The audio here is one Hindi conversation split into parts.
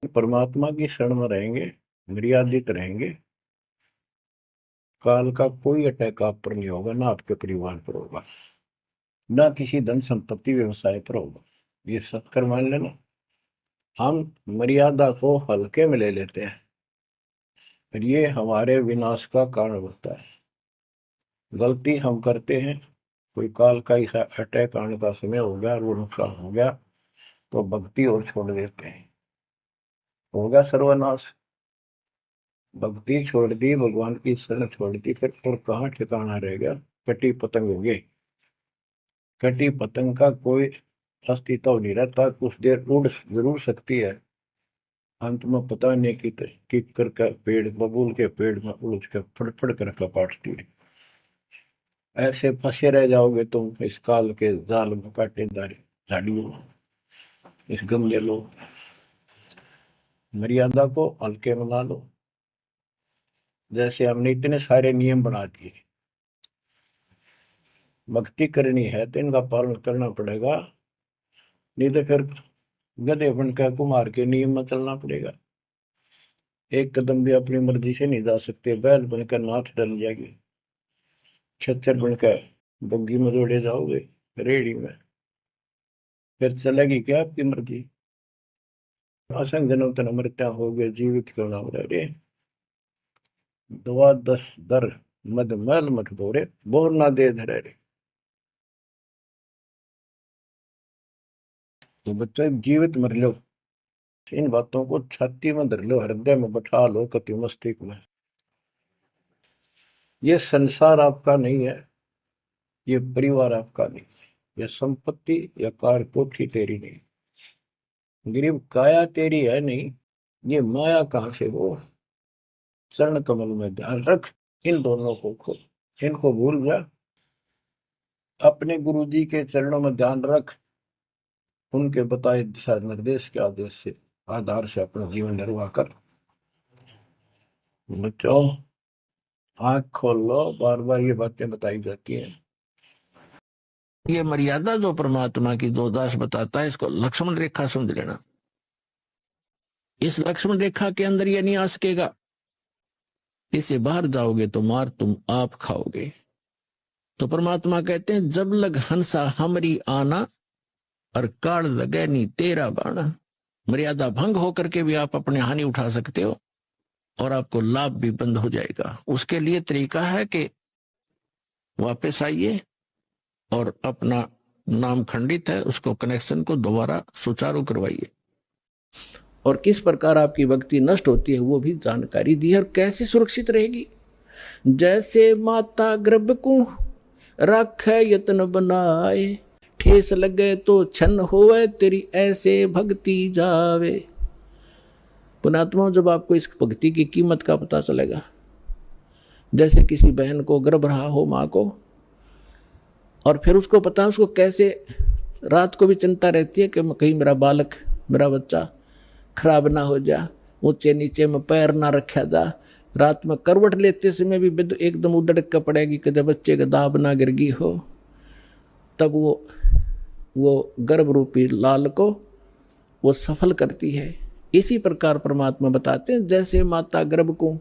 परमात्मा की शरण में रहेंगे, मर्यादित रहेंगे, काल का कोई अटैक आप पर नहीं होगा, ना आपके परिवार पर होगा, ना किसी धन संपत्ति व्यवसाय पर होगा। ये सत्कर मान लेना। हम मर्यादा को हल्के में ले लेते हैं और ये हमारे विनाश का कारण होता है। गलती हम करते हैं, कोई काल का ऐसा अटैक आने का समय हो गया और वो नुकसान हो गया, तो भक्ति और छोड़ देते हैं, हो गया सर्वनाश। भक्ति छोड़ दी, भगवान की शरण छोड़ दी, फिर और कहाँ ठिकाना रह गया? कटी पतंग हो गए। कटी पतंग का कोई अस्तित्व नहीं रहता, कुछ देर उड़ जरूर सकती है, अंत में पता नहीं कि करके पेड़, बबूल के पेड़ में उलझ कर फड़फड़ कर काटती है। ऐसे फंसे रह जाओगे तुम इस काल के जाल में, कांटेदार झाड़ियों, इस गंदे लोग। मर्यादा को हल्के में ला लो। जैसे हमने इतने सारे नियम बना दिए, भक्ति करनी है तो इनका पालन करना पड़ेगा, नहीं तो फिर गधे बनकर कुमार के नियम में चलना पड़ेगा। एक कदम भी अपनी मर्जी से नहीं जा सकते, बैल बनकर नाथ डल जाएगी, छच्चर बनकर बग्गी में दौड़े जाओगे, रेडी में, फिर चलेगी क्या आपकी मर्जी? असंग जन्म तन मृत्या हो गए, जीवित क्यों नाम रे। दवा दस दर मद मैल मठ बोरे, बोर ना दे धरे रे। तो बच्चों जीवित मर लो, इन बातों को छाती में धर लो, हृदय में बैठा लो, कति मस्तिष्क में। ये संसार आपका नहीं है, ये परिवार आपका नहीं, ये संपत्ति या कार कोठी तेरी नहीं, गरीब काया तेरी है नहीं, ये माया कहां से हो? चरण कमल में ध्यान रख, इन दोनों को खो, इनको भूल जा। अपने गुरु जी के चरणों में ध्यान रख, उनके बताए दिशा निर्देश के आदेश से आधार से अपना जीवन निर्वाह कर। बच्चों आंख खोल लो, बार बार ये बातें बताई जाती हैं। ये मर्यादा जो परमात्मा की दो दास बताता है, इसको लक्ष्मण रेखा समझ लेना। इस लक्ष्मण रेखा के अंदर ये नहीं आ सकेगा, इससे बाहर जाओगे तो मार तुम आप खाओगे। तो परमात्मा कहते हैं, जब लग हंसा हमरी आना, और काल लगे नी तेरा बाणा। मर्यादा भंग होकर के भी आप अपने हानि उठा सकते हो और आपको लाभ भी बंद हो जाएगा। उसके लिए तरीका है कि वापस आइए और अपना नाम खंडित है, उसको कनेक्शन को दोबारा सुचारू करवाइए। और किस प्रकार आपकी भक्ति नष्ट होती है वो भी जानकारी दी है, और कैसे सुरक्षित रहेगी। जैसे माता गर्भ को राखे यत्न बनाए, ठेस लगे तो छन होवे, तेरी ऐसे भक्ति जावे। पुणात्मा, जब आपको इस भक्ति की कीमत का पता चलेगा, जैसे किसी बहन को गर्भ रहा हो माँ को, और फिर उसको पता, उसको कैसे रात को भी चिंता रहती है कि कहीं मेरा बालक, मेरा बच्चा खराब ना हो जा, ऊंचे नीचे में पैर ना रखा जा, रात में करवट लेते समय भी एकदम उधड़क कर पड़ेगी कि जब बच्चे का दाब ना गिरगी हो, तब वो गर्भ रूपी लाल को वो सफल करती है। इसी प्रकार परमात्मा बताते हैं, जैसे माता गर्भ को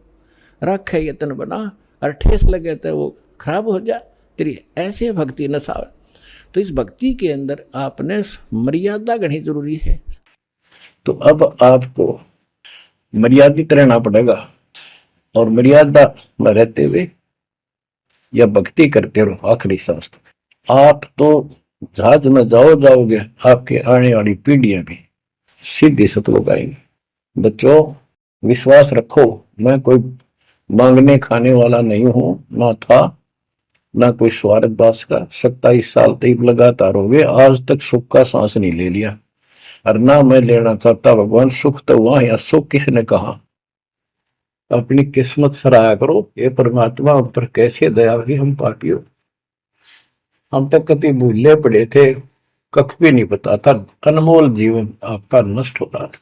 रखे यत्न बना, और ठेस लगे तो वो खराब हो जा, तेरी ऐसे भक्ति न सावे। तो इस भक्ति के अंदर आपने मर्यादा गढ़नी जरूरी है। तो अब आपको मर्यादित रहना पड़ेगा, और मर्यादा में रहते हुए या भक्ति करते रहो आखिरी सांस तक। आप तो जहाज में जाओगे, आपके आने वाली पीढ़ियां भी सीधी सतलोक आएंगी। बच्चों विश्वास रखो, मैं कोई मांगने खाने वाला नहीं हूं, ना था, ना कोई स्वार्थ दास का। 27 साल तक लगातार हो गए, आज तक सुख का सांस नहीं ले लिया, और ना मैं लेना चाहता। भगवान सुख तो वहां, या सुख किसने कहा? अपनी किस्मत सराहा करो, ये परमात्मा हम पर कैसे दया की, हम पापियों। हम तक कभी भूले पड़े थे, कख भी नहीं पता था, अनमोल जीवन आपका नष्ट हो रहा था।